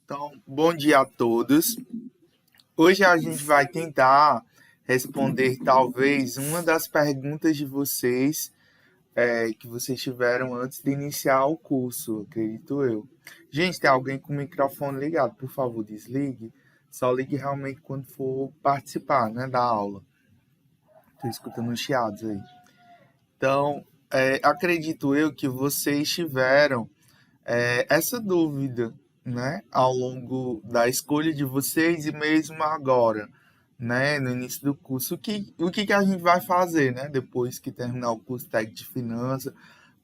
Então, bom dia a todos. Hoje a gente vai tentar responder talvez uma das perguntas de vocês que vocês tiveram antes de iniciar o curso, acredito eu. Gente, tem alguém com o microfone ligado, por favor, desligue. Só ligue realmente quando for participar, né, da aula. Estou escutando uns chiados aí. Então, acredito eu que vocês tiveram essa dúvida, né, ao longo da escolha de vocês e mesmo agora, né, no início do curso, o que a gente vai fazer, né, depois que terminar o curso técnico de finanças,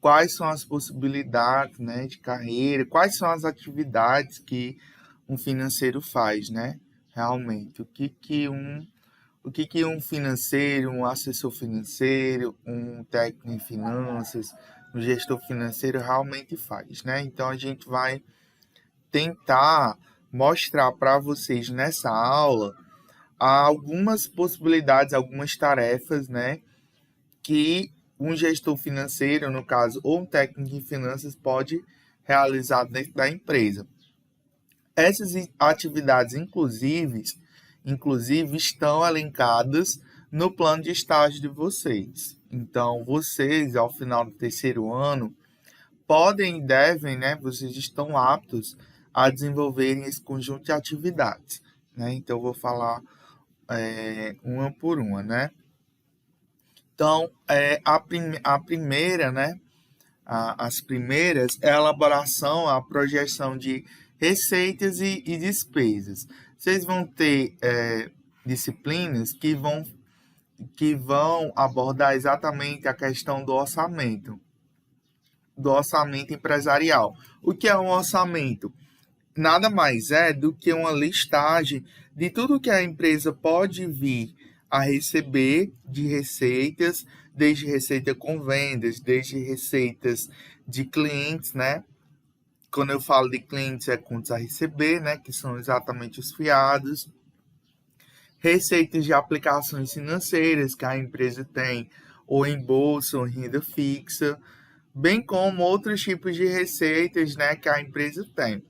quais são as possibilidades, né, de carreira, quais são as atividades que um financeiro faz, né, realmente, o que um financeiro, um assessor financeiro, um técnico em finanças, um gestor financeiro realmente faz, né? Então a gente vai tentar mostrar para vocês nessa aula algumas possibilidades, algumas tarefas, né, que um gestor financeiro, no caso, ou um técnico em finanças pode realizar dentro da empresa. Essas atividades, inclusive estão elencadas no plano de estágio de vocês. Então, vocês, ao final do terceiro ano, podem e devem, né? Vocês estão aptos a desenvolverem esse conjunto de atividades, né? Então, eu vou falar uma por uma, né? Então, a primeira, né? As primeiras é a elaboração, a projeção de receitas e despesas. Vocês vão ter disciplinas que vão abordar exatamente a questão do orçamento empresarial. O que é um orçamento? Nada mais é do que uma listagem de tudo que a empresa pode vir a receber de receitas, desde receita com vendas, desde receitas de clientes, né? Quando eu falo de clientes, é contas a receber, né? Que são exatamente os fiados. Receitas de aplicações financeiras que a empresa tem, ou em bolsa, ou renda fixa, bem como outros tipos de receitas, né, que a empresa tem.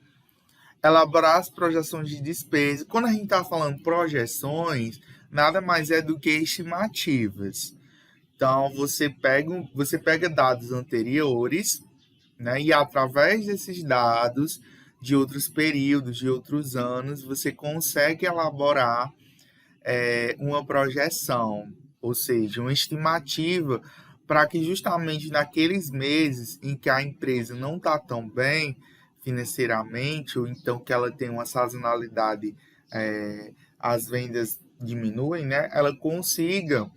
Elaborar as projeções de despesa. Quando a gente está falando projeções, nada mais é do que estimativas. Então, você pega dados anteriores, né, e através desses dados de outros períodos, de outros anos, você consegue elaborar uma projeção, ou seja, uma estimativa para que justamente naqueles meses em que a empresa não está tão bem financeiramente, ou então que ela tem uma sazonalidade, as vendas diminuem, né? Ela consiga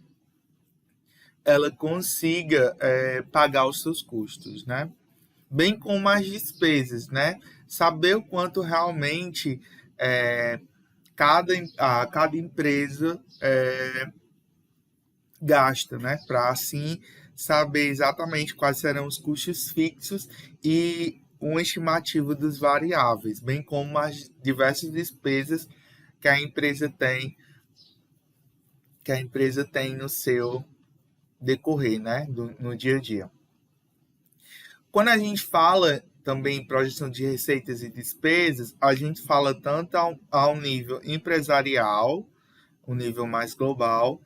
pagar os seus custos, né? Bem como as despesas, né? Saber o quanto realmente cada empresa gasta, né? Para assim saber exatamente quais serão os custos fixos e uma estimativa dos variáveis, bem como as diversas despesas que a empresa tem, no seu decorrer, né? No dia a dia. Quando a gente fala também em projeção de receitas e despesas, a gente fala tanto ao nível empresarial, o nível mais global,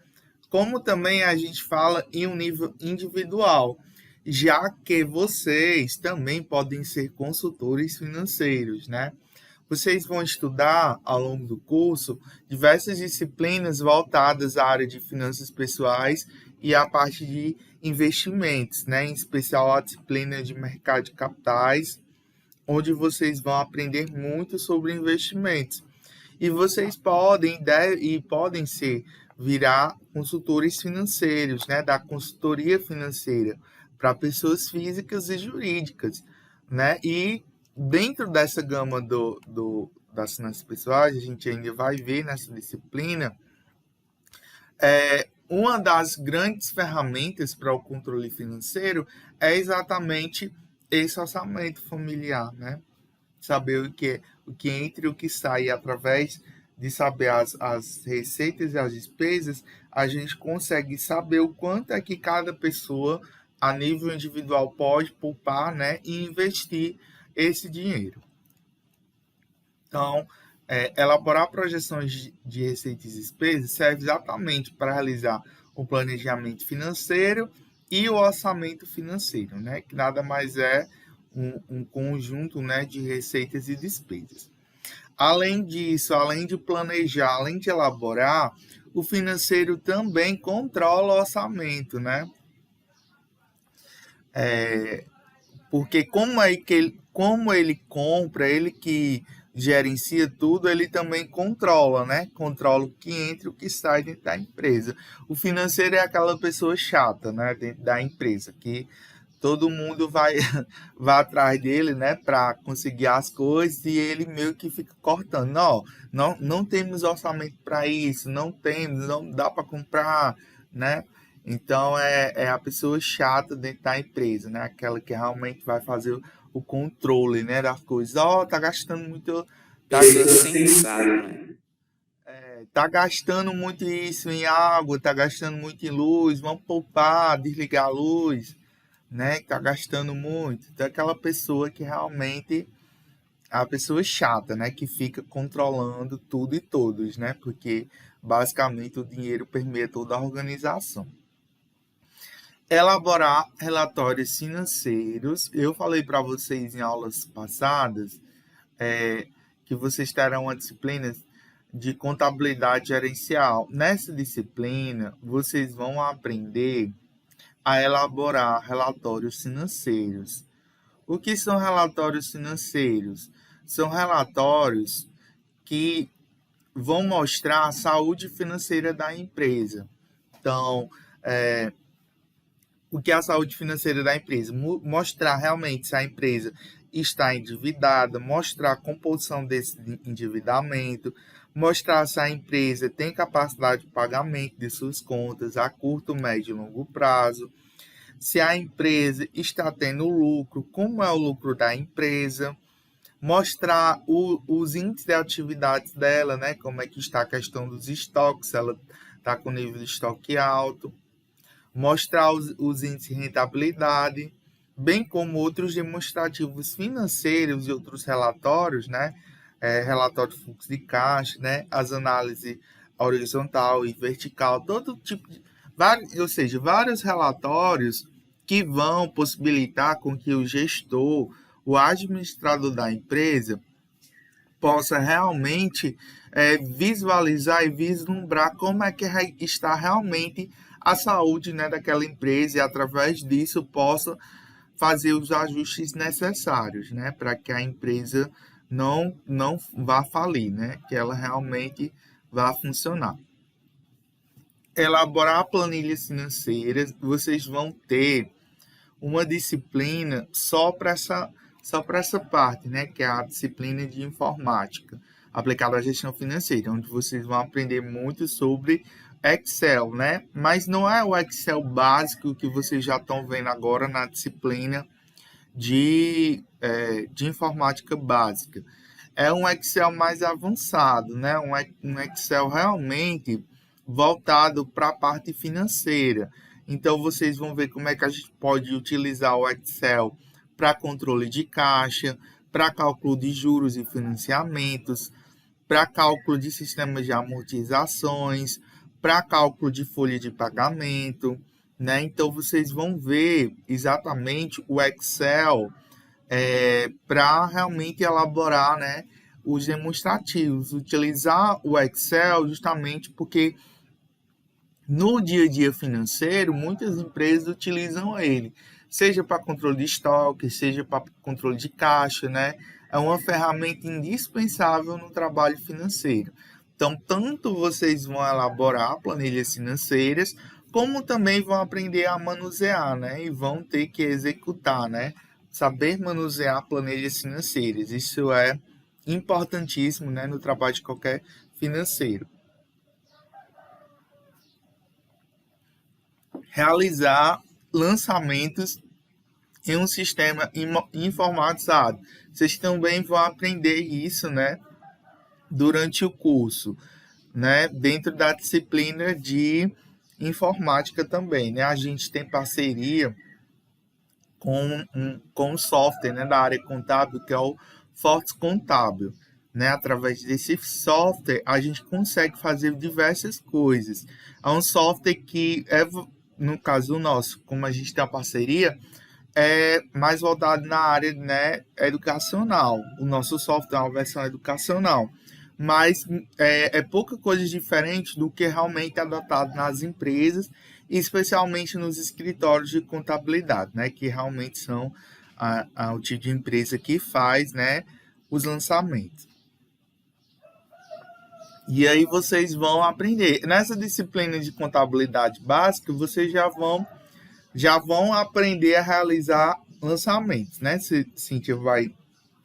como também a gente fala em um nível individual, já que vocês também podem ser consultores financeiros, né? Vocês vão estudar ao longo do curso diversas disciplinas voltadas à área de finanças pessoais e à parte de investimentos, né? Em especial a disciplina de mercado de capitais, onde vocês vão aprender muito sobre investimentos. E vocês podem virar consultores financeiros, né? Da consultoria financeira para pessoas físicas e jurídicas, né? E dentro dessa gama das finanças pessoais, a gente ainda vai ver nessa disciplina uma das grandes ferramentas para o controle financeiro é exatamente esse orçamento familiar, né? Saber o que entra e o que sai através de saber as receitas e as despesas, a gente consegue saber o quanto é que cada pessoa, a nível individual, pode poupar, né, e investir esse dinheiro. Então, elaborar projeções de receitas e despesas serve exatamente para realizar o planejamento financeiro e o orçamento financeiro, né? Que nada mais é um conjunto, né, de receitas e despesas. Além disso, além de planejar, além de elaborar, o financeiro também controla o orçamento, né? Porque como ele compra, ele que gerencia tudo, ele também controla, né? Controla o que entra e o que sai dentro da empresa. O financeiro é aquela pessoa chata, né? Dentro da empresa, que todo mundo vai, vai atrás dele, né? Para conseguir as coisas e ele meio que fica cortando. Não temos orçamento para isso, não temos, não dá para comprar, né? Então é a pessoa chata dentro da empresa, né? Aquela que realmente vai fazer o controle, né, das coisas. Tá gastando muito, tá, Pessoa sensata, né? tá gastando muito isso em água, tá gastando muito em luz, vamos poupar, desligar a luz, né? Que tá gastando muito. Então, é aquela pessoa que realmente é a pessoa chata, né? Que fica controlando tudo e todos, né? Porque basicamente o dinheiro permeia toda a organização. Elaborar relatórios financeiros. Eu falei para vocês em aulas passadas que vocês terão uma disciplina de contabilidade gerencial. Nessa disciplina, vocês vão aprender a elaborar relatórios financeiros. O que são relatórios financeiros? São relatórios que vão mostrar a saúde financeira da empresa. Então, o que é a saúde financeira da empresa? Mostrar realmente se a empresa está endividada, mostrar a composição desse endividamento, mostrar se a empresa tem capacidade de pagamento de suas contas a curto, médio e longo prazo, se a empresa está tendo lucro, como é o lucro da empresa, mostrar os índices de atividades dela, né? Como é que está a questão dos estoques, se ela está com nível de estoque alto, mostrar os índices de rentabilidade, bem como outros demonstrativos financeiros e outros relatórios, né? Relatório de fluxo de caixa, né? As análises horizontal e vertical, todo tipo de, ou seja, vários relatórios que vão possibilitar com que o gestor, o administrador da empresa, possa realmente visualizar e vislumbrar como é que está realmente a saúde, né, daquela empresa e através disso possa fazer os ajustes necessários, né, para que a empresa não vá falir, né, que ela realmente vá funcionar. Elaborar planilhas financeiras, vocês vão ter uma disciplina só para essa parte, né, que é a disciplina de informática aplicada à gestão financeira, onde vocês vão aprender muito sobre Excel, né? Mas não é o Excel básico que vocês já estão vendo agora na disciplina de informática básica. É um Excel mais avançado, né? Um Excel realmente voltado para a parte financeira. Então, vocês vão ver como é que a gente pode utilizar o Excel para controle de caixa, para cálculo de juros e financiamentos, para cálculo de sistemas de amortizações, para cálculo de folha de pagamento, né? Então, vocês vão ver exatamente o Excel para realmente elaborar, né, os demonstrativos, utilizar o Excel justamente porque no dia a dia financeiro, muitas empresas utilizam ele, seja para controle de estoque, seja para controle de caixa, né? É uma ferramenta indispensável no trabalho financeiro. Então, tanto vocês vão elaborar planilhas financeiras, como também vão aprender a manusear, né? E vão ter que executar, né? Saber manusear planilhas financeiras. Isso é importantíssimo, né, no trabalho de qualquer financeiro. Realizar lançamentos em um sistema informatizado. Vocês também vão aprender isso, né, durante o curso, né, dentro da disciplina de informática também, né? A gente tem parceria com um software, né, da área contábil, que é o Fortes Contábil. né? Através desse software, a gente consegue fazer diversas coisas. É um software que, no caso nosso, como a gente tem a parceria, é mais voltado na área, né, educacional. O nosso software é uma versão educacional, mas é pouca coisa diferente do que realmente é adotado nas empresas, especialmente nos escritórios de contabilidade, né, que realmente são o tipo de empresa que faz, né, os lançamentos. E aí vocês vão aprender. Nessa disciplina de contabilidade básica, vocês já vão aprender a realizar lançamentos, né? Cíntia vai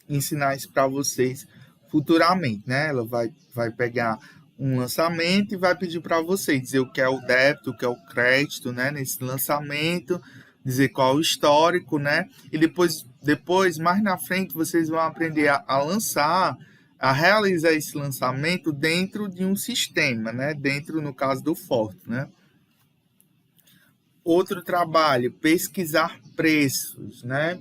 ensinar isso para vocês futuramente, né? Ela vai pegar um lançamento e vai pedir para vocês dizer o que é o débito, o que é o crédito, né? Nesse lançamento, dizer qual é o histórico, né? E depois mais na frente, vocês vão aprender a lançar, a realizar esse lançamento dentro de um sistema, né? Dentro, no caso do Forte, né? Outro trabalho, pesquisar preços, né?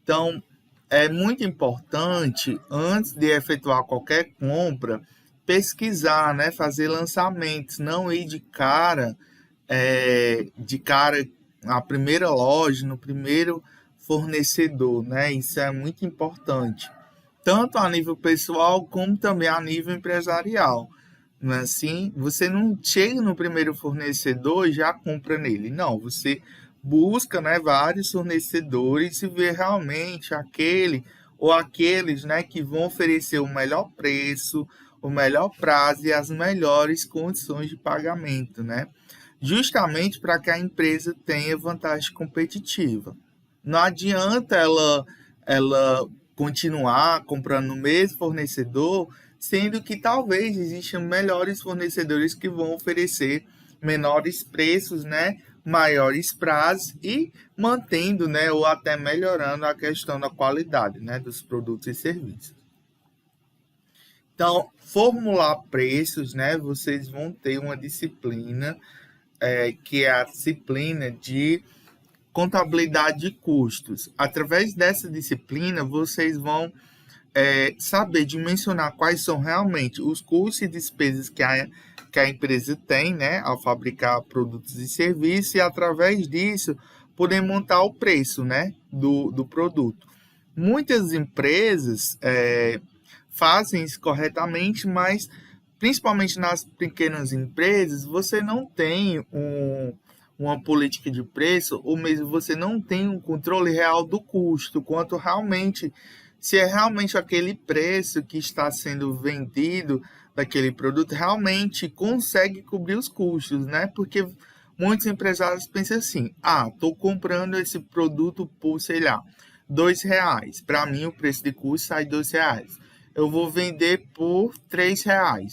Então, é muito importante, antes de efetuar qualquer compra, pesquisar, né? Fazer lançamentos, não ir de cara na primeira loja, no primeiro fornecedor, né? Isso é muito importante, tanto a nível pessoal como também a nível empresarial. Não é assim? Você não chega no primeiro fornecedor e já compra nele. Não, você busca, né, vários fornecedores e vê realmente aquele ou aqueles, né, que vão oferecer o melhor preço, o melhor prazo e as melhores condições de pagamento, né? Justamente para que a empresa tenha vantagem competitiva. Não adianta ela continuar comprando no mesmo fornecedor, sendo que talvez existam melhores fornecedores que vão oferecer menores preços, né, maiores prazos e mantendo, né, ou até melhorando a questão da qualidade, né, dos produtos e serviços. Então, formular preços, né, vocês vão ter uma disciplina que é a disciplina de contabilidade de custos. Através dessa disciplina, vocês vão saber dimensionar quais são realmente os custos e despesas que a empresa tem, né, ao fabricar produtos e serviços, e através disso poder montar o preço, né, do produto. Muitas empresas fazem isso corretamente, mas principalmente nas pequenas empresas, você não tem uma política de preço, ou mesmo você não tem um controle real do custo, quanto realmente, se é realmente aquele preço que está sendo vendido daquele produto, realmente consegue cobrir os custos, né? Porque muitos empresários pensam assim, estou comprando esse produto por, sei lá, R$ 2. Para mim, o preço de custo sai R$ 2. Eu vou vender por R$ 3,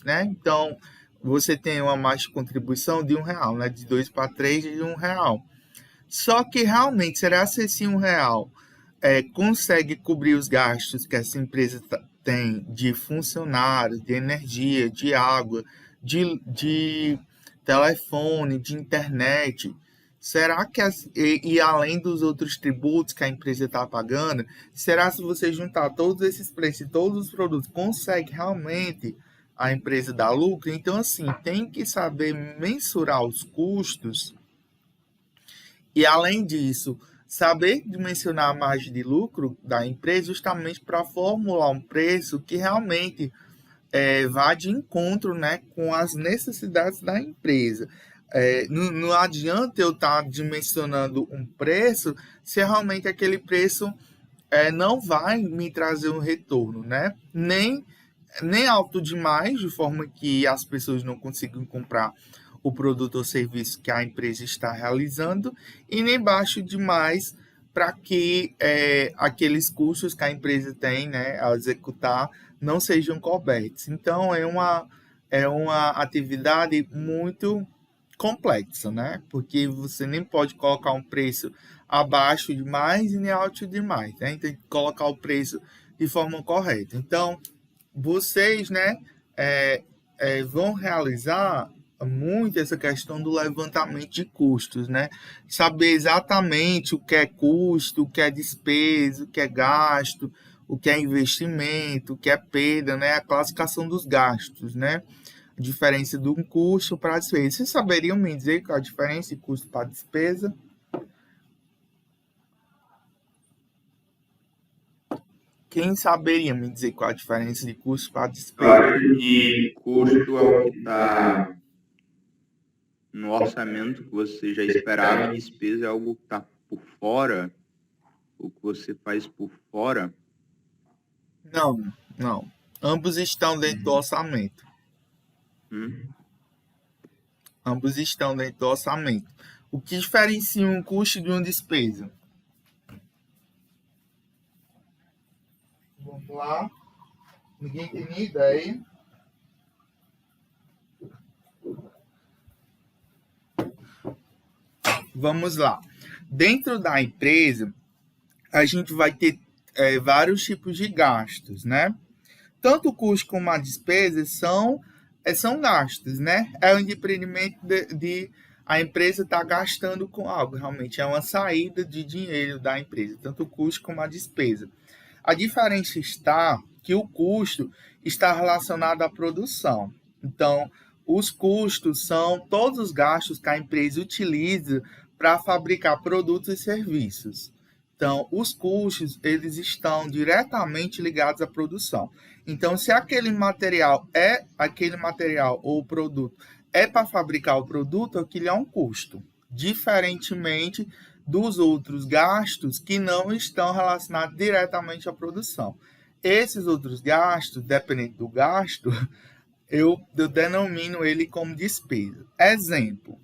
né? Então, você tem uma margem de contribuição de R$ 1, né? De 2 para 3 de R$ 1. Só que realmente, será que esse R$ 1 consegue cobrir os gastos que essa empresa tem de funcionários, de energia, de água, de telefone, de internet? Será que, e além dos outros tributos que a empresa está pagando, será que se você juntar todos esses preços e todos os produtos, consegue realmente a empresa dar lucro? Então, assim, tem que saber mensurar os custos e, além disso, saber dimensionar a margem de lucro da empresa justamente para formular um preço que realmente vá de encontro, né, com as necessidades da empresa. Não adianta eu estar dimensionando um preço se realmente aquele preço não vai me trazer um retorno, né? Nem alto demais, de forma que as pessoas não consigam comprar o produto ou serviço que a empresa está realizando, e nem baixo demais para que aqueles custos que a empresa tem, né, ao executar não sejam cobertos. Então, é uma atividade muito complexa, né? Porque você nem pode colocar um preço abaixo demais e nem alto demais, né? Tem que colocar o preço de forma correta. Então, vocês, né, vão realizar muito essa questão do levantamento de custos, né? Saber exatamente o que é custo, o que é despesa, o que é gasto, o que é investimento, o que é perda, né? A classificação dos gastos, né? A diferença de um custo para a despesa. Vocês saberiam me dizer qual a diferença de custo para a despesa? Quem saberia me dizer qual a diferença de custo para a Eu despesa? acho que custo é o que está no orçamento que você já esperava, e despesa é algo que está por fora, o que você faz por fora. Não, não. Ambos estão dentro do orçamento. Hum? Ambos estão dentro do orçamento. O que diferencia um custo de uma despesa? Vamos lá. Ninguém tem nem ideia. Vamos lá. Dentro da empresa, a gente vai ter vários tipos de gastos, né? Tanto o custo como a despesa são gastos, né? É um empreendimento de a empresa estar gastando com algo, realmente é uma saída de dinheiro da empresa, tanto o custo como a despesa. A diferença está que o custo está relacionado à produção. Então, os custos são todos os gastos que a empresa utiliza para fabricar produtos e serviços. Então, os custos, eles estão diretamente ligados à produção. Então, se aquele material ou produto é para fabricar o produto, aquilo é um custo, diferentemente dos outros gastos que não estão relacionados diretamente à produção. Esses outros gastos, dependendo do gasto, eu denomino ele como despesa. Exemplo,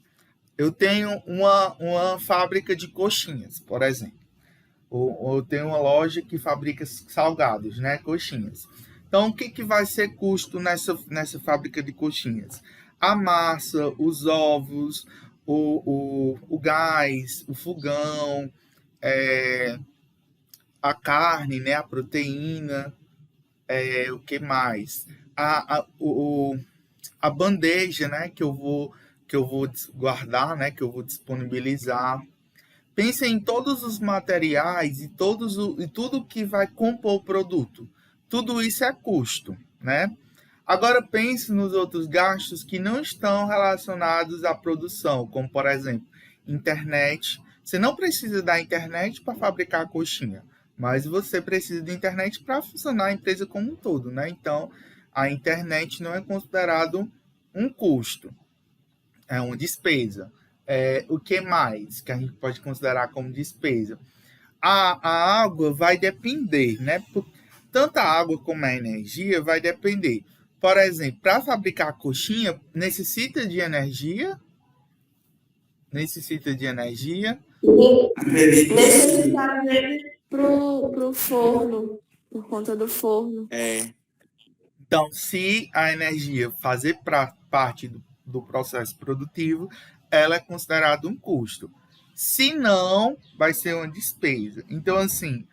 eu tenho uma fábrica de coxinhas, por exemplo. Ou eu tenho uma loja que fabrica salgados, né, coxinhas. Então, o que vai ser custo nessa fábrica de coxinhas? A massa, os ovos, o gás, o fogão, a carne, né, a proteína, o que mais? A bandeja, né, que eu vou guardar, né, que eu vou disponibilizar. Pense em todos os materiais e tudo que vai compor o produto. Tudo isso é custo, né? Agora pense nos outros gastos que não estão relacionados à produção, como por exemplo, internet. Você não precisa da internet para fabricar a coxinha, mas você precisa de internet para funcionar a empresa como um todo, né? Então, a internet não é considerado um custo, é uma despesa. O que mais que a gente pode considerar como despesa? A água vai depender, né? Tanto a água como a energia vai depender. Por exemplo, para fabricar a coxinha, necessita de energia? Necessita de energia. Necessariamente pro forno, por conta do forno. Então, se a energia fazer parte do processo produtivo, ela é considerada um custo. Se não, vai ser uma despesa. Então, assim,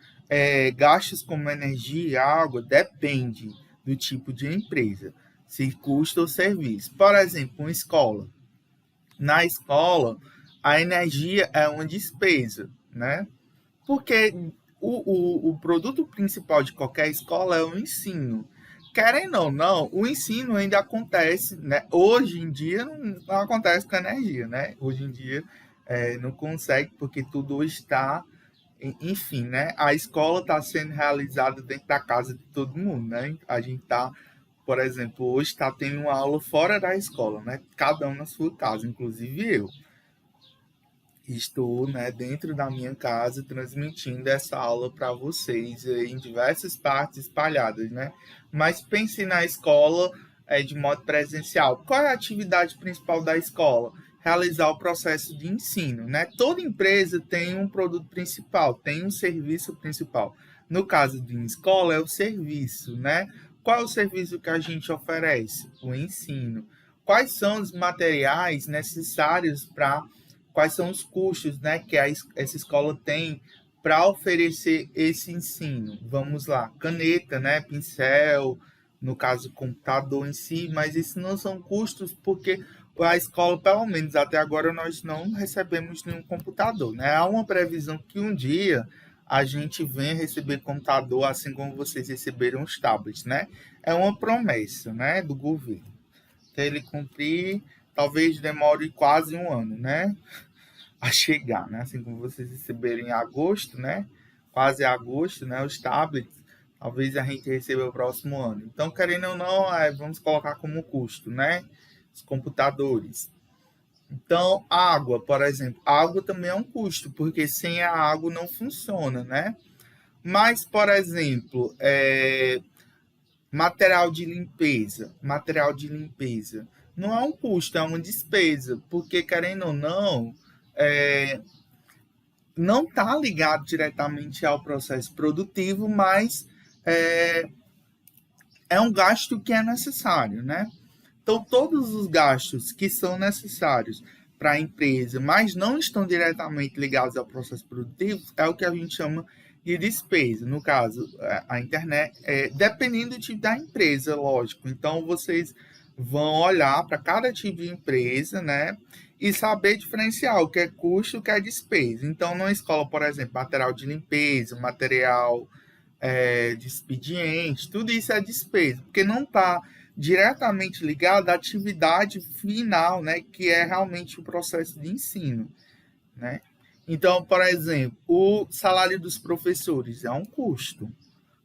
gastos como energia e água depende do tipo de empresa, se custa ou serviço. Por exemplo, uma escola. Na escola, a energia é uma despesa, né? Porque o produto principal de qualquer escola é o ensino. Querendo ou não, o ensino ainda acontece, né? Hoje em dia não acontece com energia, né? Hoje em dia não consegue porque tudo está, enfim, né? A escola está sendo realizada dentro da casa de todo mundo, né? A gente está, por exemplo, hoje está tendo uma aula fora da escola, né? Cada um na sua casa, inclusive eu. Estou, né, dentro da minha casa transmitindo essa aula para vocês em diversas partes espalhadas, né? Mas pense na escola de modo presencial. Qual é a atividade principal da escola? Realizar o processo de ensino, né? Toda empresa tem um produto principal, tem um serviço principal. No caso de uma escola, é o serviço, né? Qual é o serviço que a gente oferece? O ensino. Quais são os materiais necessários para quais são os custos, né, que essa escola tem para oferecer esse ensino? Vamos lá, caneta, né, pincel, no caso computador em si, mas isso não são custos porque a escola, pelo menos até agora, nós não recebemos nenhum computador, né? Há uma previsão que um dia a gente venha receber computador assim como vocês receberam os tablets, né? É uma promessa, né, do governo. Até ele cumprir, talvez demore quase um ano, né, a chegar, né? Assim como vocês receberam em agosto, né? Quase agosto, né? Os tablets, talvez a gente receba o próximo ano. Então, querendo ou não, vamos colocar como custo, né? Os computadores. Então, água, por exemplo, água também é um custo, porque sem a água não funciona, né? Mas, por exemplo, material de limpeza, não é um custo, é uma despesa, porque querendo ou não, é, não está ligado diretamente ao processo produtivo, mas é, é um gasto que é necessário, né? Então, todos os gastos que são necessários para a empresa, mas não estão diretamente ligados ao processo produtivo, é o que a gente chama de despesa. No caso, a internet, dependendo do tipo da empresa, lógico. Então, vocês vão olhar para cada tipo de empresa, né? E saber diferenciar o que é custo e o que é despesa. Então, na escola, por exemplo, material de limpeza, material de expediente, tudo isso é despesa, porque não está diretamente ligado à atividade final, né, que é realmente o processo de ensino, né? Então, por exemplo, o salário dos professores é um custo,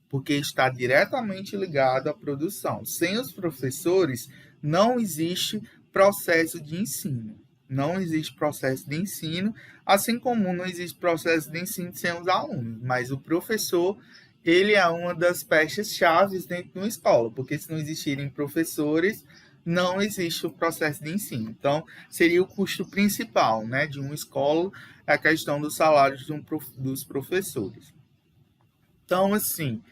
porque está diretamente ligado à produção. Sem os professores, não existe processo de ensino. Não existe processo de ensino, assim como não existe processo de ensino sem os alunos. Mas o professor, ele é uma das peças-chave dentro de uma escola, porque se não existirem professores, não existe o processo de ensino. Então, seria o custo principal, né, de uma escola, a questão dos salários dos professores. Então, assim,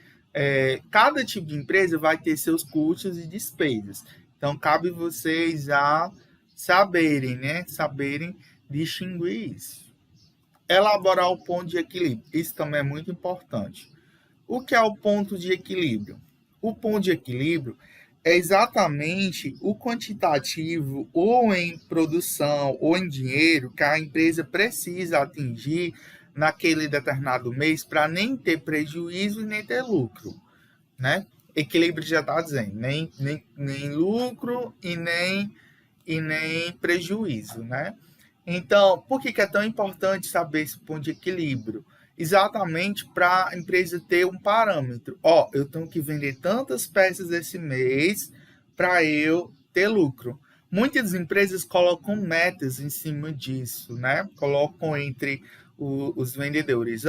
cada tipo de empresa vai ter seus custos e despesas. Então, cabe vocês já saberem, né? Saberem distinguir isso. Elaborar o ponto de equilíbrio. Isso também é muito importante. O que é o ponto de equilíbrio? O ponto de equilíbrio é exatamente o quantitativo ou em produção ou em dinheiro que a empresa precisa atingir naquele determinado mês para nem ter prejuízo e nem ter lucro, né? Equilíbrio já está dizendo, nem lucro e nem prejuízo, né? Então, por que é tão importante saber esse ponto de equilíbrio? Exatamente para a empresa ter um parâmetro. Eu tenho que vender tantas peças esse mês para eu ter lucro. Muitas empresas colocam metas em cima disso, né? Colocam entre os vendedores,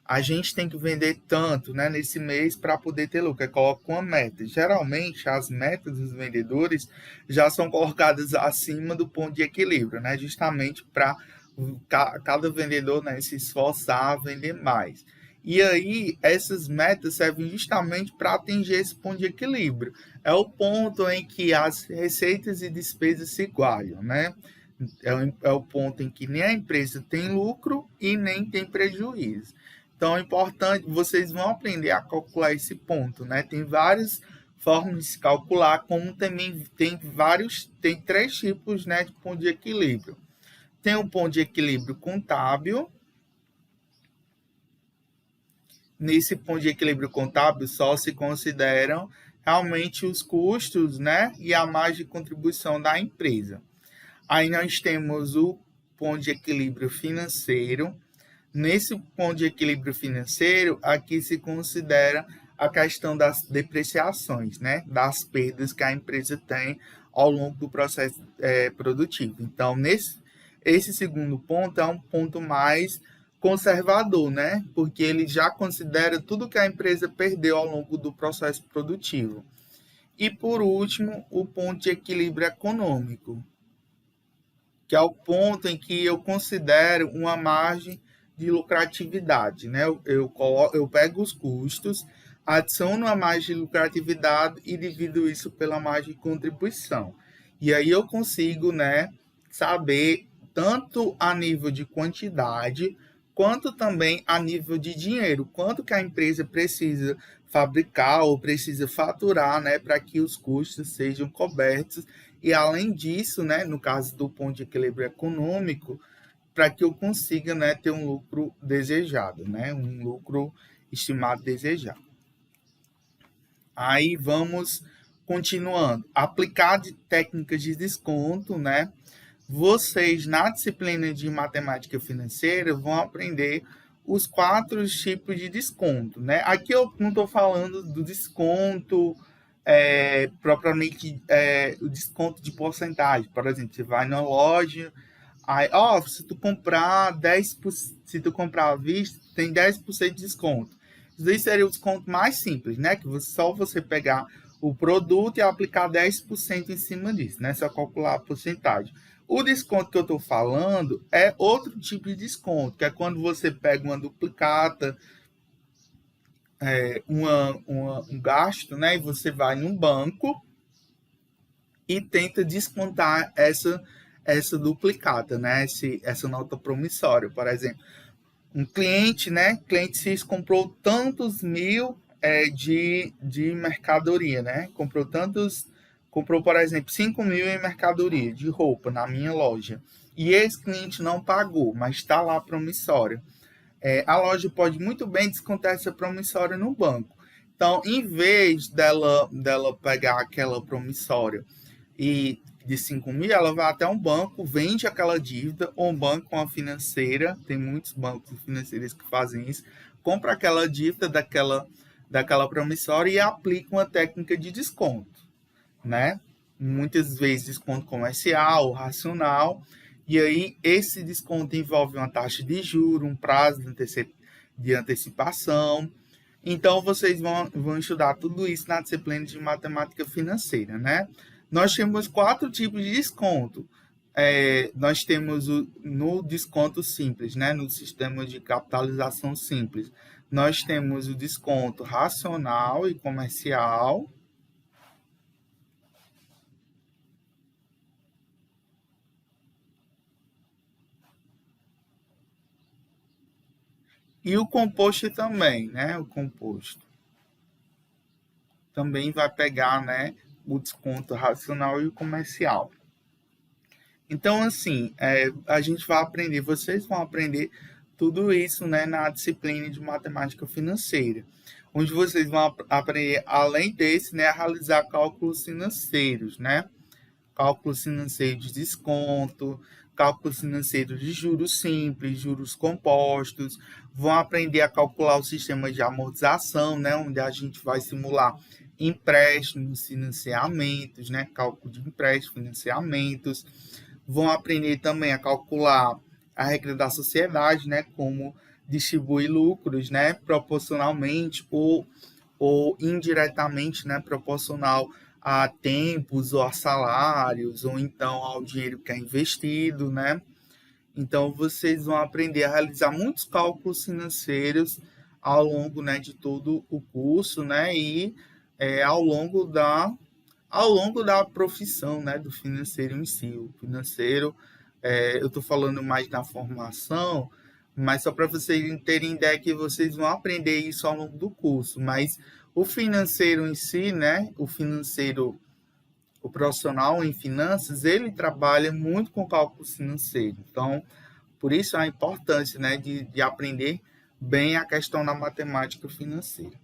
a gente tem que vender tanto, né, nesse mês para poder ter lucro. Coloca uma meta. Geralmente, as metas dos vendedores já são colocadas acima do ponto de equilíbrio, né, justamente para cada vendedor, né, se esforçar a vender mais. E aí, essas metas servem justamente para atingir esse ponto de equilíbrio. É o ponto em que as receitas e despesas se igualam, né? É o ponto em que nem a empresa tem lucro e nem tem prejuízo. Então, é importante, vocês vão aprender a calcular esse ponto, né? Tem várias formas de se calcular, como também tem 3 tipos, né, de ponto de equilíbrio. Tem o ponto de equilíbrio contábil. Nesse ponto de equilíbrio contábil só se consideram realmente os custos, né, e a margem de contribuição da empresa. Aí nós temos o ponto de equilíbrio financeiro. Nesse ponto de equilíbrio financeiro, aqui se considera a questão das depreciações, né, das perdas que a empresa tem ao longo do processo produtivo. Então, esse segundo ponto é um ponto mais conservador, né, porque ele já considera tudo que a empresa perdeu ao longo do processo produtivo. E, por último, o ponto de equilíbrio econômico, que é o ponto em que eu considero uma margem de lucratividade, né? Eu pego os custos, adiciono a margem de lucratividade e divido isso pela margem de contribuição. E aí eu consigo, né, saber tanto a nível de quantidade, quanto também a nível de dinheiro, quanto que a empresa precisa fabricar ou precisa faturar, né, para que os custos sejam cobertos. E além disso, né, no caso do ponto de equilíbrio econômico, para que eu consiga, né, ter um lucro desejado, né, um lucro estimado desejado. Aí vamos continuando. Aplicar técnicas de desconto, né? Vocês, na disciplina de matemática financeira, vão aprender os 4 tipos de desconto, né? Aqui eu não estou falando do desconto propriamente, o desconto de porcentagem. Por exemplo, você vai na loja, aí, se tu comprar 10%, se tu comprar à vista, tem 10% de desconto. Isso aí seria o desconto mais simples, né? Que só você pegar o produto e aplicar 10% em cima disso, né? Só calcular a porcentagem. O desconto que eu estou falando é outro tipo de desconto, que é quando você pega uma duplicata, um gasto, né? E você vai num banco e tenta descontar essa duplicata, né? Essa nota promissória, por exemplo. Um cliente, né? Cliente X comprou tantos mil de mercadoria, né? Comprou, por exemplo, 5 mil em mercadoria de roupa na minha loja. E esse cliente não pagou, mas está lá promissória. A loja pode muito bem descontar essa promissória no banco. Então, em vez dela pegar aquela promissória e de 5 mil, ela vai até um banco, vende aquela dívida, ou um banco, uma financeira, tem muitos bancos financeiros que fazem isso, compra aquela dívida daquela promissória e aplica uma técnica de desconto, né? Muitas vezes desconto comercial, racional, e aí esse desconto envolve uma taxa de juros, um prazo de antecipação. Então, vocês vão estudar tudo isso na disciplina de matemática financeira, né? Nós temos 4 tipos de desconto. Nós temos no desconto simples, né? No sistema de capitalização simples. Nós temos o desconto racional e comercial. E o composto também, né? O composto também vai pegar, né, o desconto racional e o comercial. Então, assim, a gente vai aprender, vocês vão aprender tudo isso, né, na disciplina de matemática financeira, onde vocês vão aprender, além desse, né, a realizar cálculos financeiros, né? Cálculos financeiros de desconto, cálculos financeiros de juros simples, juros compostos, vão aprender a calcular o sistema de amortização, né, onde a gente vai simular empréstimos, financiamentos, né, cálculo de empréstimos, financiamentos, vão aprender também a calcular a regra da sociedade, né, como distribuir lucros, né, proporcionalmente ou indiretamente, né, proporcional a tempos ou a salários, ou então ao dinheiro que é investido, né? Então, vocês vão aprender a realizar muitos cálculos financeiros ao longo, né, de todo o curso, né? E ao longo da profissão, né, do financeiro em si. O financeiro, eu estou falando mais na formação, mas só para vocês terem ideia que vocês vão aprender isso ao longo do curso. Mas o financeiro em si, né, o profissional em finanças, ele trabalha muito com cálculo financeiro. Então, por isso a importância, né, de aprender bem a questão da matemática financeira.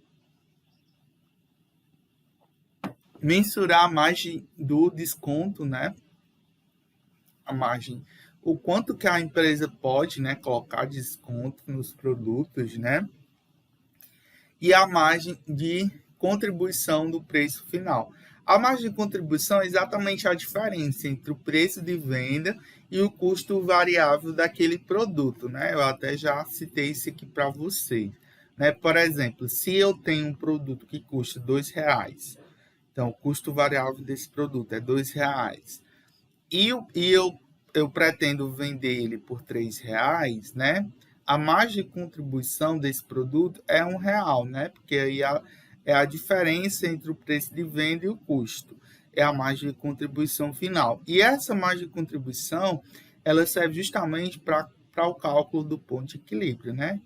Mensurar a margem do desconto, né? A margem, o quanto que a empresa pode, né, colocar desconto nos produtos, né? E a margem de contribuição do preço final. A margem de contribuição é exatamente a diferença entre o preço de venda e o custo variável daquele produto, né? Eu até já citei isso aqui para vocês, né? Por exemplo, se eu tenho um produto que custa R$2, então o custo variável desse produto é R$2, e eu pretendo vender ele por R$3, né? A margem de contribuição desse produto é R$1, né? Porque aí é a diferença entre o preço de venda e o custo. É a margem de contribuição final. E essa margem de contribuição, ela serve justamente para o cálculo do ponto de equilíbrio, né?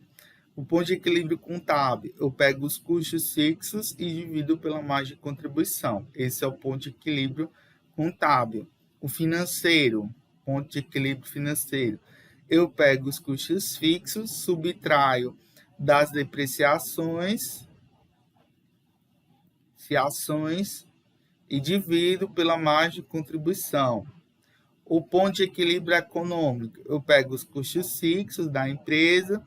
O ponto de equilíbrio contábil, eu pego os custos fixos e divido pela margem de contribuição. Esse é o ponto de equilíbrio contábil. O financeiro, ponto de equilíbrio financeiro. eu pego os custos fixos, subtraio das depreciações, fiações e divido pela margem de contribuição. O ponto de equilíbrio econômico, eu pego os custos fixos da empresa,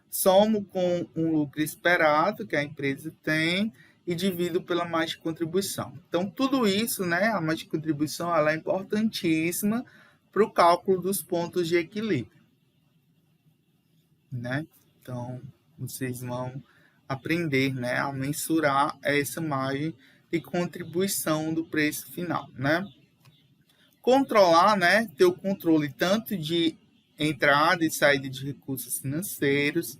somo com um lucro esperado que a empresa tem e divido pela margem de contribuição. Então, tudo isso, né, a margem de contribuição, ela é importantíssima para o cálculo dos pontos de equilíbrio, né? Então, vocês vão aprender, né, a mensurar essa margem de contribuição do preço final, né? Controlar, né, ter o controle tanto de entrada e saída de recursos financeiros.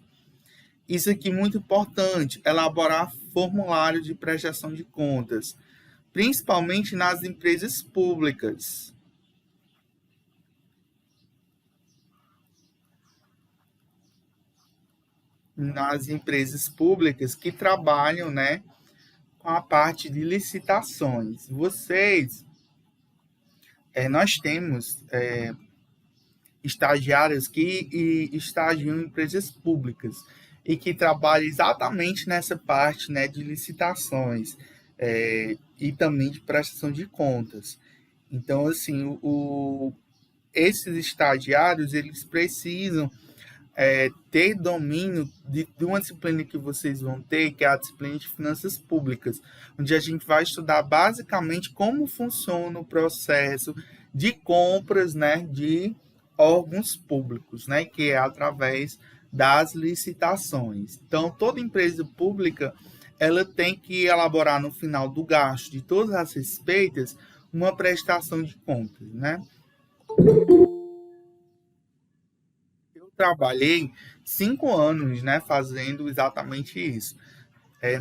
Isso aqui é muito importante, elaborar formulário de prestação de contas, principalmente nas empresas públicas. Nas empresas públicas que trabalham, né, com a parte de licitações. Nós temos estagiários que estagiam em empresas públicas e que trabalham exatamente nessa parte, né, de licitações e também de prestação de contas. Então, assim, esses estagiários, eles precisam ter domínio de uma disciplina que vocês vão ter, que é a disciplina de finanças públicas, onde a gente vai estudar basicamente como funciona o processo de compras, né, de órgãos públicos, né, que é através das licitações. Então, toda empresa pública, ela tem que elaborar no final do gasto de todas as receitas uma prestação de contas, né? Trabalhei 5 anos, né, fazendo exatamente isso,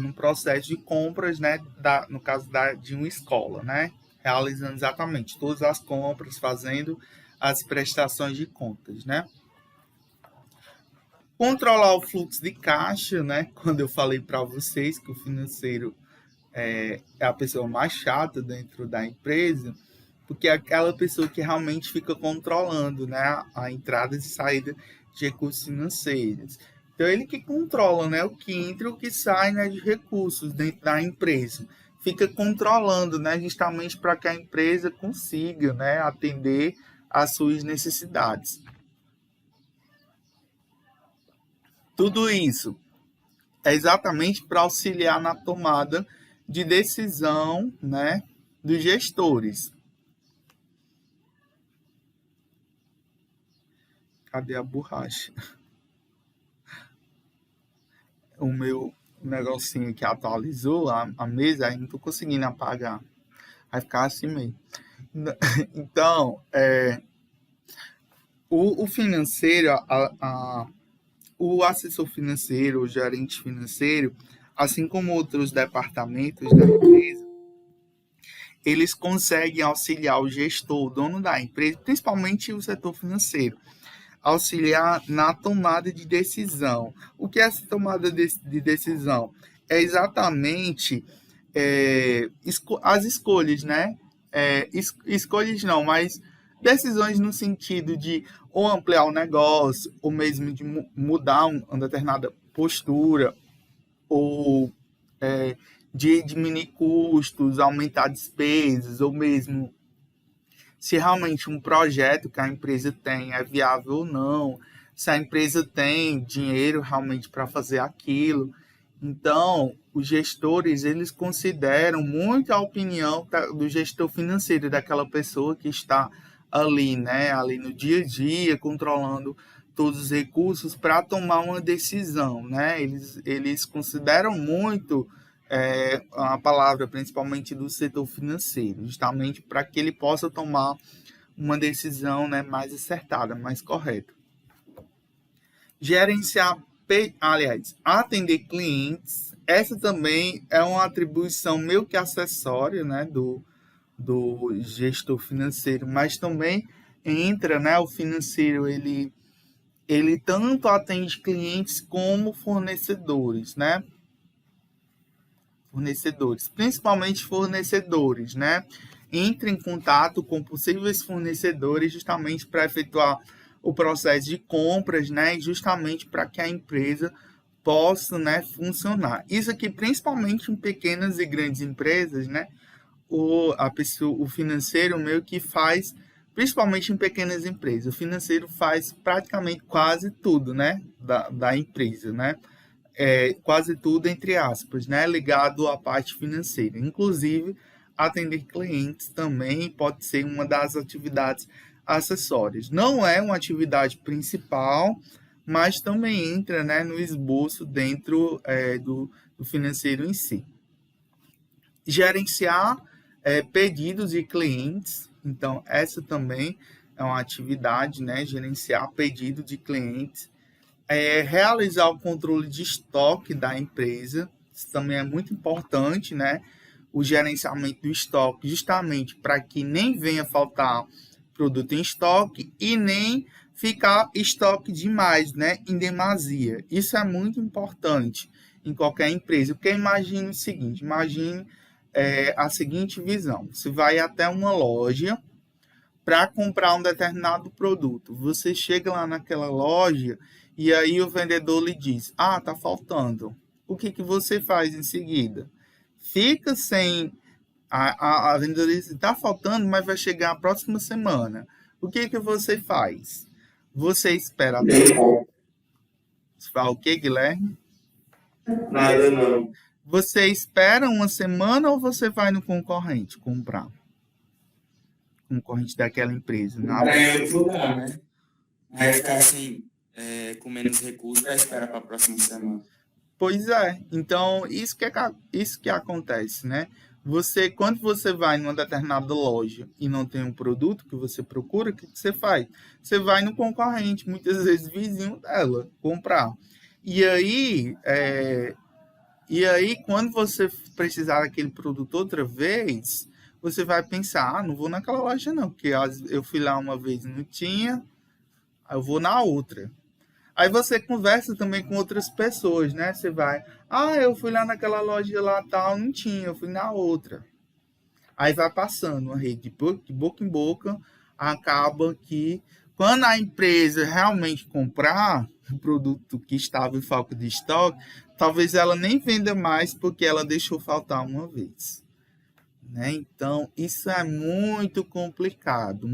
no processo de compras, né, no caso de uma escola, né, realizando exatamente todas as compras, fazendo as prestações de contas, né. Controlar o fluxo de caixa, né, quando eu falei para vocês que o financeiro é a pessoa mais chata dentro da empresa, porque é aquela pessoa que realmente fica controlando, né, a entrada e saída de recursos financeiros. Então, ele que controla, né, o que entra e o que sai, né, de recursos dentro da empresa. Fica controlando, né, justamente para que a empresa consiga, né, atender às suas necessidades. Tudo isso é exatamente para auxiliar na tomada de decisão, né, dos gestores. Cadê a borracha? O meu negocinho que atualizou a mesa, aí não tô conseguindo apagar. Vai ficar assim mesmo. Então, o financeiro, o assessor financeiro, o gerente financeiro, assim como outros departamentos da empresa, eles conseguem auxiliar o gestor, o dono da empresa, principalmente o setor financeiro, auxiliar na tomada de decisão. O que é essa tomada de decisão? É exatamente as escolhas, né? Escolhas não, mas decisões no sentido de ou ampliar o negócio, ou mesmo de mudar uma determinada postura, ou de diminuir custos, aumentar despesas, ou mesmo se realmente um projeto que a empresa tem é viável ou não, se a empresa tem dinheiro realmente para fazer aquilo. Então, os gestores, eles consideram muito a opinião do gestor financeiro, daquela pessoa que está ali, né, ali no dia a dia, controlando todos os recursos para tomar uma decisão, né? Eles consideram muito a palavra, principalmente do setor financeiro, justamente para que ele possa tomar uma decisão, né, mais acertada, mais correta. Gerenciar, atender clientes, essa também é uma atribuição meio que acessória, né, do gestor financeiro, mas também entra, né, o financeiro, ele tanto atende clientes como fornecedores, né? Principalmente fornecedores, né? Entra em contato com possíveis fornecedores justamente para efetuar o processo de compras, né, justamente para que a empresa possa, né, funcionar. Isso aqui principalmente em pequenas e grandes empresas, né, o financeiro meio que faz, principalmente em pequenas empresas, o financeiro faz praticamente quase tudo, né, da empresa, né, quase tudo entre aspas, né, ligado à parte financeira, inclusive atender clientes também pode ser uma das atividades acessórias. Não é uma atividade principal, mas também entra, né, no esboço dentro do financeiro em si. Gerenciar pedidos de clientes, então essa também é uma atividade, né, gerenciar pedido de clientes. Realizar o controle de estoque da empresa, isso também é muito importante, né? O gerenciamento do estoque, justamente para que nem venha faltar produto em estoque e nem ficar estoque demais, né? Em demasia. Isso é muito importante em qualquer empresa, porque imagine o seguinte, imagine a seguinte visão, você vai até uma loja para comprar um determinado produto, você chega lá naquela loja e aí o vendedor lhe diz, tá faltando. O que você faz em seguida? Fica sem... A vendedora diz, tá faltando, mas vai chegar a próxima semana. O que você faz? Você espera até... Você fala o que, Guilherme? Nada não. Você espera uma semana ou você vai no concorrente comprar? Concorrente daquela empresa. Para em outro lugar, né? Aí ficar assim... com menos recursos, vai esperar para a próxima semana. Pois é. Então, isso que acontece, né? Quando você vai numa determinada loja e não tem um produto que você procura, o que você faz? Você vai no concorrente, muitas vezes vizinho dela, comprar. E aí, quando você precisar daquele produto outra vez, você vai pensar, não vou naquela loja não, porque eu fui lá uma vez e não tinha, eu vou na outra. Aí você conversa também com outras pessoas, né? Você vai, eu fui lá naquela loja lá tal, não tinha, eu fui na outra. Aí vai passando uma rede de boca em boca, acaba que quando a empresa realmente comprar o produto que estava em falta de estoque, talvez ela nem venda mais porque ela deixou faltar uma vez. Né? Então, isso é muito complicado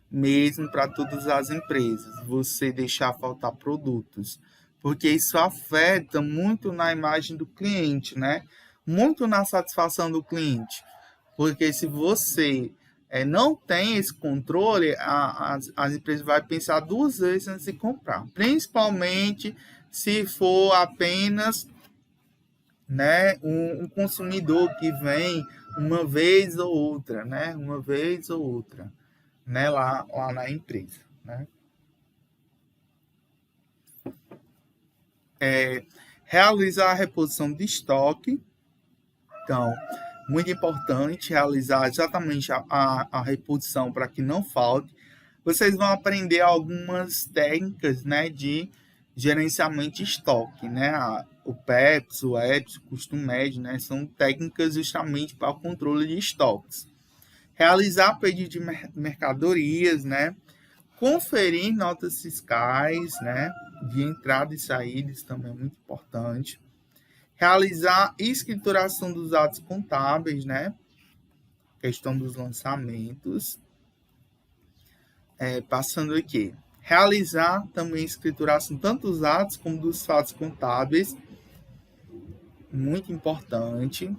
mesmo para todas as empresas, você deixar faltar produtos, porque isso afeta muito na imagem do cliente, né? Muito na satisfação do cliente, porque se você não tem esse controle, as empresas vão pensar duas vezes antes de comprar, principalmente se for apenas, né, um consumidor que vem uma vez ou outra, né? Uma vez ou outra. Né, lá na empresa. Né? Realizar a reposição de estoque. Então, muito importante realizar exatamente a reposição para que não falte. Vocês vão aprender algumas técnicas, né, de gerenciamento de estoque. Né? O PEPS, o EPS, o custo médio, né, são técnicas justamente para o controle de estoques. Realizar pedido de mercadorias, né? Conferir notas fiscais, né? De entrada e saída, isso também é muito importante. Realizar escrituração dos atos contábeis, né? Questão dos lançamentos. Passando aqui. Realizar também escrituração tanto dos atos como dos fatos contábeis. Muito importante.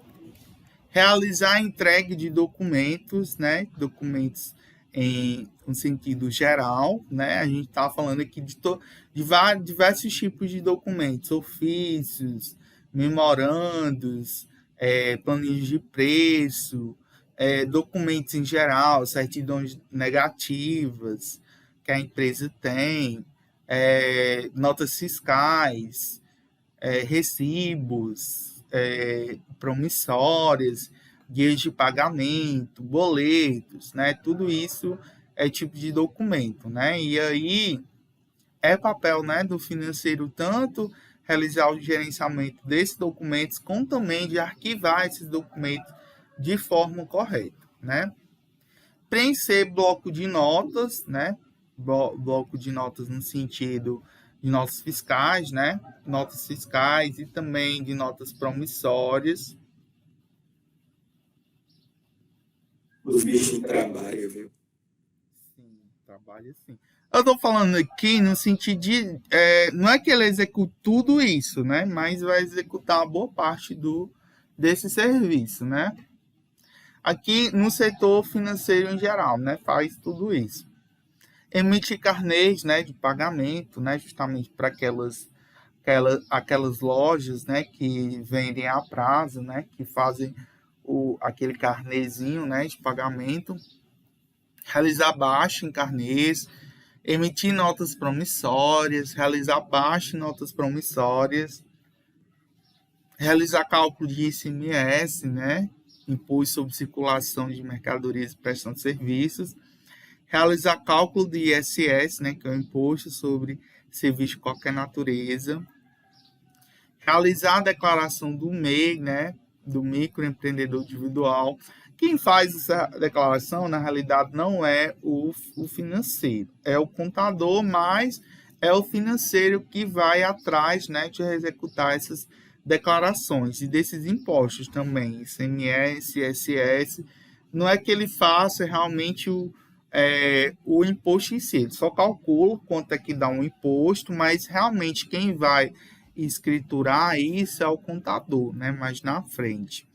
Realizar a entrega de documentos, né? Documentos em um sentido geral, né? A gente está falando aqui de diversos tipos de documentos, ofícios, memorandos, planilhas de preço, documentos em geral, certidões negativas que a empresa tem, notas fiscais, recibos, promissórias, guias de pagamento, boletos, né? Tudo isso é tipo de documento, né? E aí é papel, né, do financeiro tanto realizar o gerenciamento desses documentos, como também de arquivar esses documentos de forma correta, né? Preencher bloco de notas, né? bloco de notas no sentido de notas fiscais, né? Notas fiscais e também de notas promissórias. Os bichos trabalham, viu? Sim, trabalha sim. Eu estou falando aqui no sentido de... não é que ele execute tudo isso, né? Mas vai executar uma boa parte desse serviço, né? Aqui no setor financeiro em geral, né? Faz tudo isso. Emitir carnês, né, de pagamento, né? Justamente para aquelas lojas, né, que vendem a prazo, né? Que fazem aquele carnezinho, né, de pagamento. Realizar baixa em carnês, emitir notas promissórias, realizar baixa em notas promissórias, realizar cálculo de ICMS, né? Imposto sobre circulação de mercadorias e prestação de serviços, realizar cálculo de ISS, né? Que é o Imposto sobre Serviço de Qualquer Natureza, realizar a declaração do MEI, né? Do microempreendedor individual. Quem faz essa declaração, na realidade, não é o financeiro, é o contador, mas é o financeiro que vai atrás, né, de executar essas declarações e desses impostos também, ICMS, ISS. Não é que ele faça realmente o imposto em si, ele só calcula quanto é que dá um imposto, mas realmente quem vai escriturar isso é o contador, né, mais na frente.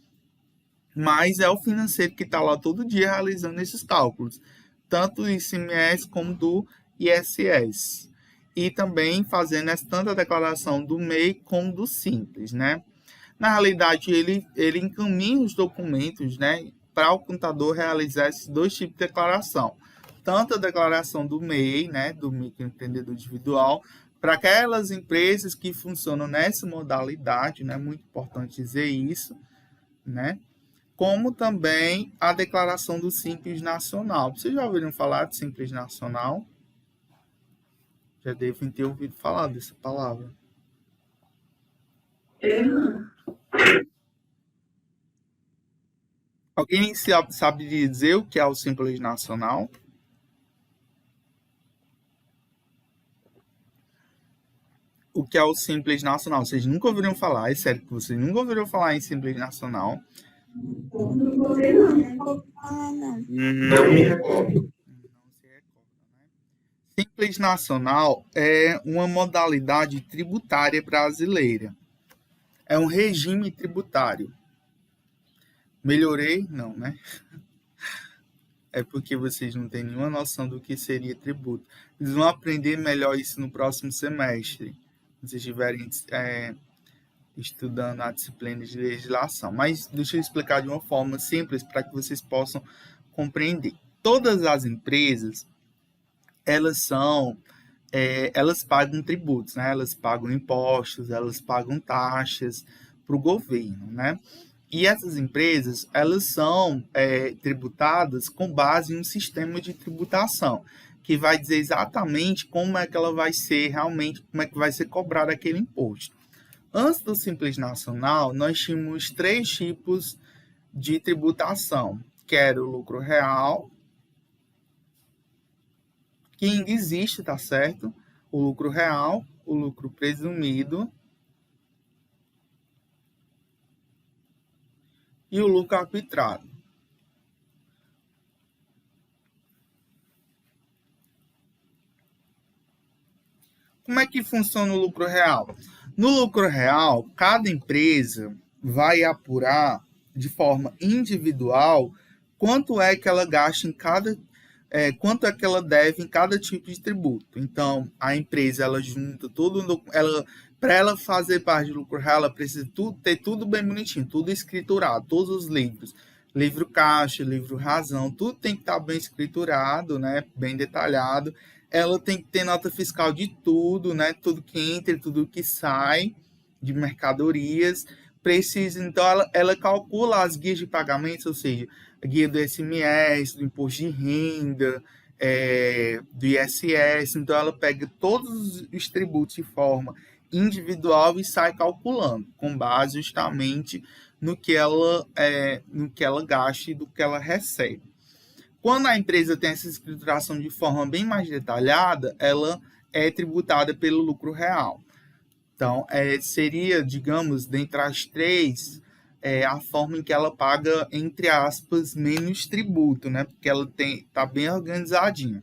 Mas é o financeiro que está lá todo dia realizando esses cálculos, tanto do ICMS como do ISS. E também fazendo tanto a declaração do MEI como do Simples, né? Na realidade, ele encaminha os documentos, né, para o contador realizar esses dois tipos de declaração. Tanto a declaração do MEI, né, do microempreendedor individual, para aquelas empresas que funcionam nessa modalidade, né, muito importante dizer isso, né? Como também a declaração do Simples Nacional. Vocês já ouviram falar de Simples Nacional? Já devem ter ouvido falar dessa palavra. Alguém sabe dizer o que é o Simples Nacional? O que é o Simples Nacional? Vocês nunca ouviram falar? É sério que vocês nunca ouviram falar em Simples Nacional? Não me recordo. Simples Nacional é uma modalidade tributária brasileira. É um regime tributário. Melhorei? Não, né? É porque vocês não têm nenhuma noção do que seria tributo. Eles vão aprender melhor isso no próximo semestre, se vocês estiverem estudando a disciplina de legislação. Mas deixa eu explicar de uma forma simples para que vocês possam compreender. Todas as empresas, elas pagam tributos, né? Elas pagam impostos, elas pagam taxas para o governo, né? E essas empresas, elas são tributadas com base em um sistema de tributação, que vai dizer exatamente como é que ela vai ser realmente, como é que vai ser cobrado aquele imposto. Antes do Simples Nacional, nós tínhamos 3 tipos de tributação, que era o lucro real, que ainda existe, tá certo? O lucro real, o lucro presumido e o lucro arbitrado. Como é que funciona o lucro real? No lucro real, cada empresa vai apurar de forma individual quanto é que ela gasta em quanto é que ela deve em cada tipo de tributo. Então, a empresa, ela junta tudo, para ela fazer parte do lucro real, ela precisa ter tudo bem bonitinho, tudo escriturado, todos os livros. Livro caixa, livro razão, tudo tem que estar bem escriturado, né? Bem detalhado. Ela tem que ter nota fiscal de tudo, né? Tudo que entra e tudo que sai de mercadorias. Precisa, então, ela calcula as guias de pagamentos, ou seja, a guia do ICMS, do imposto de renda, do ISS. Então, ela pega todos os tributos de forma individual e sai calculando, com base justamente no que ela gasta e do que ela recebe. Quando a empresa tem essa escrituração de forma bem mais detalhada, ela é tributada pelo lucro real. Então, seria, digamos, dentre as três, a forma em que ela paga, entre aspas, menos tributo, né? Porque ela está bem organizadinha.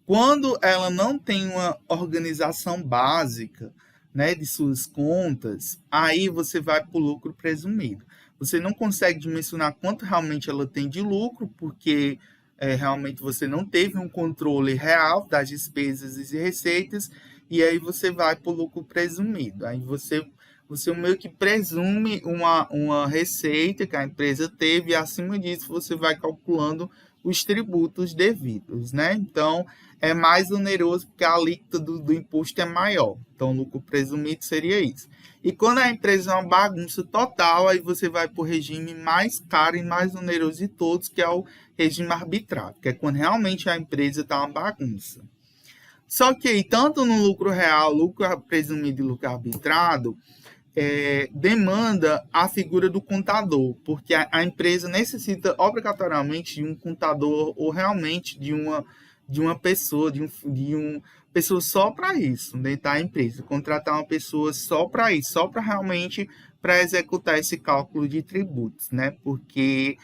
Quando ela não tem uma organização básica, né, de suas contas, aí você vai para o lucro presumido. Você não consegue dimensionar quanto realmente ela tem de lucro, porque realmente você não teve um controle real das despesas e receitas, e aí você vai para o lucro presumido. Aí você meio que presume uma receita que a empresa teve, e acima disso você vai calculando os tributos devidos, né? Então, é mais oneroso porque a alíquota do imposto é maior. Então, o lucro presumido seria isso. E quando a empresa é uma bagunça total, aí você vai para o regime mais caro e mais oneroso de todos, que é o regime arbitrário, que é quando realmente a empresa está uma bagunça. Só que, tanto no lucro real, lucro presumido e lucro arbitrado, demanda a figura do contador, porque a empresa necessita obrigatoriamente de um contador ou realmente de uma pessoa, de uma pessoa só para isso, dentro da empresa, contratar uma pessoa só para isso, só para realmente para executar esse cálculo de tributos, né? Porque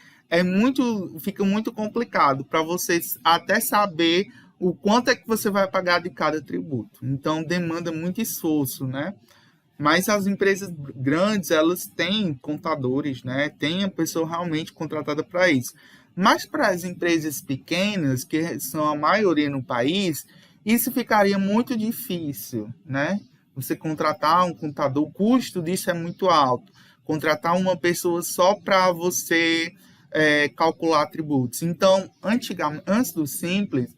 fica muito complicado para vocês até saber o quanto é que você vai pagar de cada tributo. Então demanda muito esforço, né? Mas as empresas grandes, elas têm contadores, né? Tem a pessoa realmente contratada para isso. Mas para as empresas pequenas, que são a maioria no país, isso ficaria muito difícil, né? Você contratar um contador, o custo disso é muito alto. Contratar uma pessoa só para você calcular tributos. Então, antes do Simples,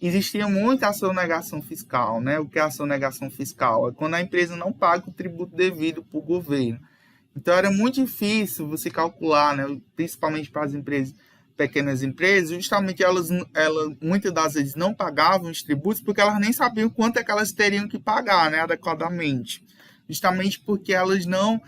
existia muita sonegação fiscal, né? O que é a sonegação fiscal? É quando a empresa não paga o tributo devido para o governo. Então, era muito difícil você calcular, né? Principalmente para as pequenas empresas, justamente elas muitas das vezes não pagavam os tributos porque elas nem sabiam quanto é que elas teriam que pagar, né, adequadamente. Justamente porque elas não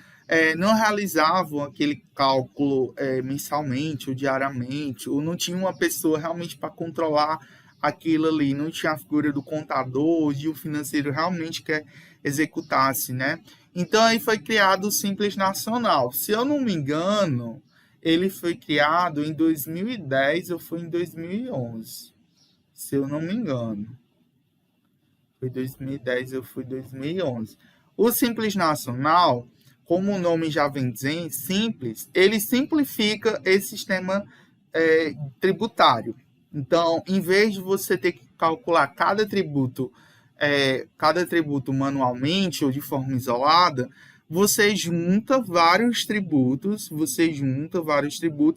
realizavam aquele cálculo mensalmente ou diariamente, ou não tinha uma pessoa realmente para controlar aquilo ali, não tinha a figura do contador, de um financeiro realmente que executasse, né? Então aí foi criado o Simples Nacional. Se eu não me engano, ele foi criado em 2010 ou foi em 2011. Se eu não me engano. Foi 2010 ou foi 2011. O Simples Nacional, como o nome já vem dizendo, simples, ele simplifica esse sistema tributário. Então, em vez de você ter que calcular cada tributo manualmente ou de forma isolada, você junta vários tributos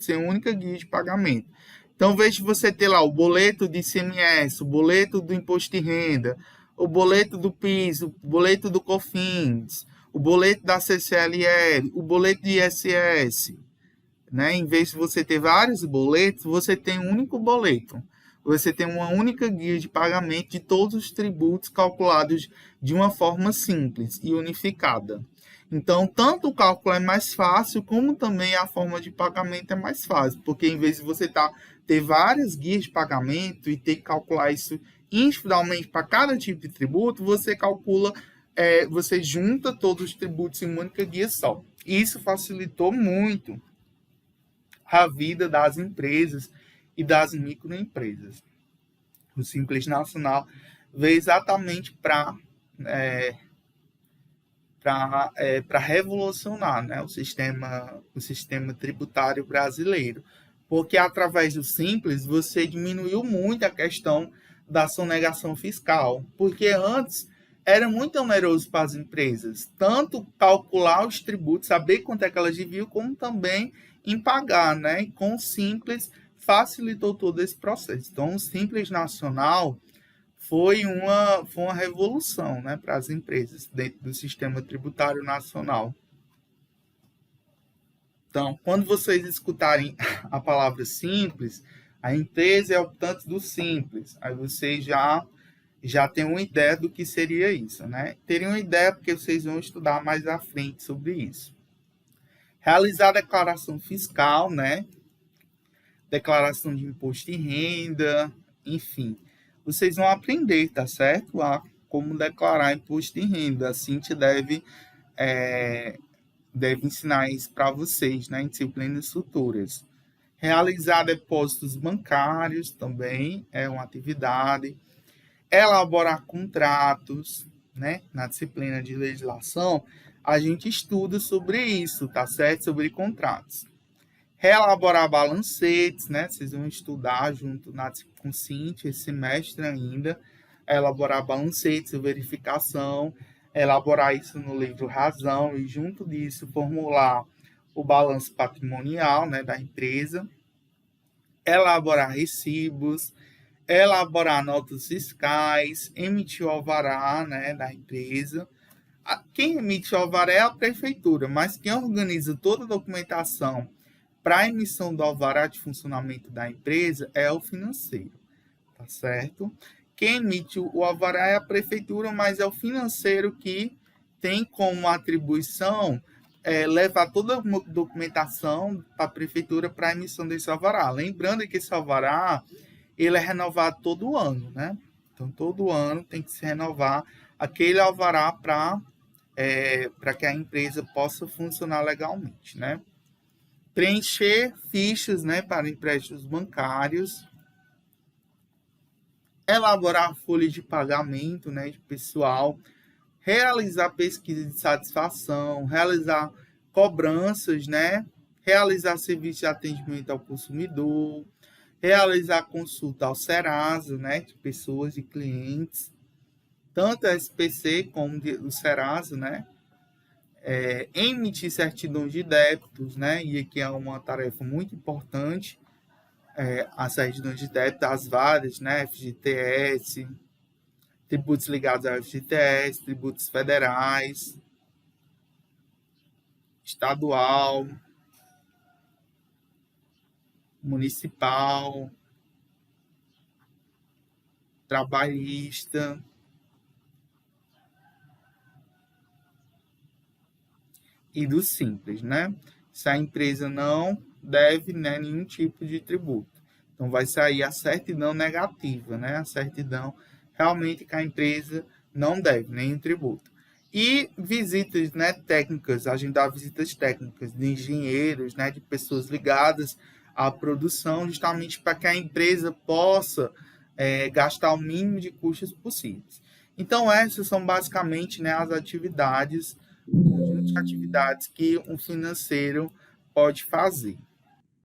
em uma única guia de pagamento. Então, em vez de você ter lá o boleto de ICMS, o boleto do imposto de renda, o boleto do PIS, o boleto do COFINS, o boleto da CCLL, o boleto de ISS, né? Em vez de você ter vários boletos, você tem um único boleto. Você tem uma única guia de pagamento de todos os tributos calculados de uma forma simples e unificada. Então, tanto o cálculo é mais fácil, como também a forma de pagamento é mais fácil, porque em vez de você ter várias guias de pagamento e ter que calcular isso individualmente para cada tipo de tributo, você calcula, você junta todos os tributos em uma única guia só. Isso facilitou muito a vida das empresas e das microempresas. O Simples Nacional veio exatamente para revolucionar, né, o sistema tributário brasileiro, porque através do Simples você diminuiu muito a questão da sonegação fiscal, porque antes era muito oneroso para as empresas, tanto calcular os tributos, saber quanto é que elas deviam, como também em pagar, né? E com o Simples facilitou todo esse processo. Então, o Simples Nacional foi uma revolução, né, para as empresas dentro do sistema tributário nacional. Então, quando vocês escutarem a palavra simples, a empresa é optante do simples. Aí vocês já têm uma ideia do que seria isso, né? Teriam uma ideia porque vocês vão estudar mais à frente sobre isso. Realizar a declaração fiscal, né? declaração de imposto de renda, enfim. Vocês vão aprender, tá certo? A como declarar imposto de renda. A Cintia deve ensinar isso para vocês, né, em disciplinas futuras. Realizar depósitos bancários também é uma atividade. Elaborar contratos, né? Na disciplina de legislação, a gente estuda sobre isso, tá certo? Sobre contratos. Reelaborar balancetes, né? Vocês vão estudar junto com Cintia esse semestre ainda. Elaborar balancetes, verificação, elaborar isso no livro Razão e, junto disso, formular o balanço patrimonial, né, da empresa. Elaborar recibos, elaborar notas fiscais, emitir o alvará, né, da empresa. Quem emite o alvará é a prefeitura, mas quem organiza toda a documentação para a emissão do alvará de funcionamento da empresa é o financeiro, tá certo? Quem emite o alvará é a prefeitura, mas é o financeiro que tem como atribuição levar toda a documentação para a prefeitura para a emissão desse alvará. Lembrando que esse alvará ele é renovado todo ano, né? Então, todo ano tem que se renovar aquele alvará para que a empresa possa funcionar legalmente, né? Preencher fichas, né, para empréstimos bancários. Elaborar folha de pagamento, né, de pessoal. Realizar pesquisa de satisfação. Realizar cobranças, né? Realizar serviço de atendimento ao consumidor. Realizar consulta ao Serasa, né, de pessoas e clientes. Tanto a SPC como o Serasa, né? Emitir certidões de débitos, né? E aqui é uma tarefa muito importante, as certidões de débito, as várias, né? FGTS, tributos ligados ao FGTS, tributos federais, estadual, municipal, trabalhista, e do simples, né? Se a empresa não deve, né, nenhum tipo de tributo. Então, vai sair a certidão negativa, né? A certidão realmente que a empresa não deve nenhum tributo. E visitas, né, técnicas, agendar visitas técnicas de engenheiros, né, de pessoas ligadas à produção, justamente para que a empresa possa gastar o mínimo de custos possíveis. Então, essas são basicamente, né, as atividades, o conjunto de atividades que um financeiro pode fazer.